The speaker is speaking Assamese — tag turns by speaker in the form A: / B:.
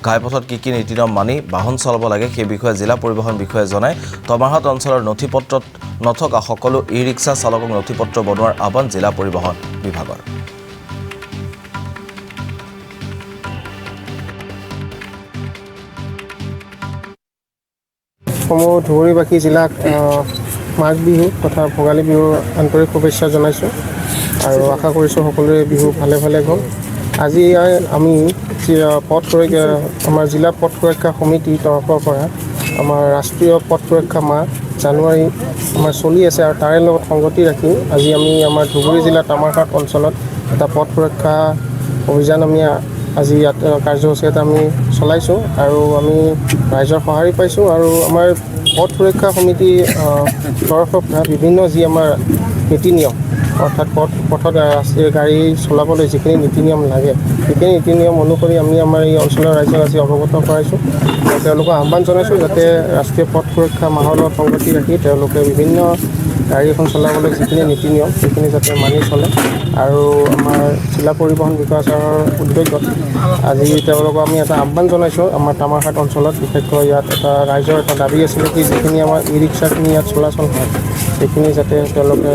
A: ঘাইপথত কি নীতি নিয়ম মানি বাহন চলাব লাগে সেই বিষয়ে জিলা পৰিবহণ বিষয়ে জনায় তমাৰহাট অঞ্চলৰ নথিপত্ৰত নথকা সকলো ই-ৰিক্সা চালকক নথিপত্ৰ বনোৱাৰ আহ্বান জিলা পৰিবহণ বিভাগৰ।
B: ধুবুৰীবাসী জিলাক মাঘ বিহু তথা ভোগালী বিহুৰ আন্তৰিক শুভেচ্ছা জনাইছোঁ আৰু আশা কৰিছোঁ সকলোৰে বিহু ভালে ভালে গ'ল। আজি আমি আমাৰ জিলা পথ সুৰক্ষা সমিতিৰ তৰফৰ পৰা আমাৰ ৰাষ্ট্ৰীয় পথ সুৰক্ষা মাহ জানুৱাৰী আমাৰ চলি আছে আৰু তাৰে লগত সংগতি ৰাখি আজি আমি আমাৰ ধুবুৰী জিলা তামাৰহাট অঞ্চলত এটা পথ সুৰক্ষা অভিযান আমি আজি ইয়াত কাৰ্যসূচী এটা আমি চলাইছোঁ আৰু আমি ৰাইজৰ সঁহাৰি পাইছোঁ আৰু আমাৰ পথ সুৰক্ষা সমিতি তৰফৰ পৰা বিভিন্ন যি আমাৰ নীতি নিয়ম অৰ্থাৎ পথত গাড়ী চলাবলৈ যিখিনি নীতি নিয়ম লাগে সেইখিনি নীতি নিয়ম অনুসৰি আমি আমাৰ এই অঞ্চলৰ ৰাইজক আজি অৱগত কৰাইছোঁ আৰু তেওঁলোকক আহ্বান জনাইছোঁ যাতে ৰাষ্ট্ৰীয় পথ সুৰক্ষা মাহৰ লগত সংগতি ৰাখি তেওঁলোকে বিভিন্ন গাড়ী এখন চলাবলৈ যিখিনি নীতি নিয়ম সেইখিনি যাতে মানি চলে আৰু আমাৰ জিলা পৰিবহণ বিকাশ ছাৰৰ উদ্যোগত আজি তেওঁলোকক আমি এটা আহ্বান জনাইছোঁ আমাৰ তামাৰহাট অঞ্চলত বিশেষকৈ ইয়াত এটা ৰাইজৰ এটা দাবী আছিলে কি যিখিনি আমাৰ ই-ৰিক্সাখিনি ইয়াত চলাচল হয় সেইখিনি যাতে তেওঁলোকে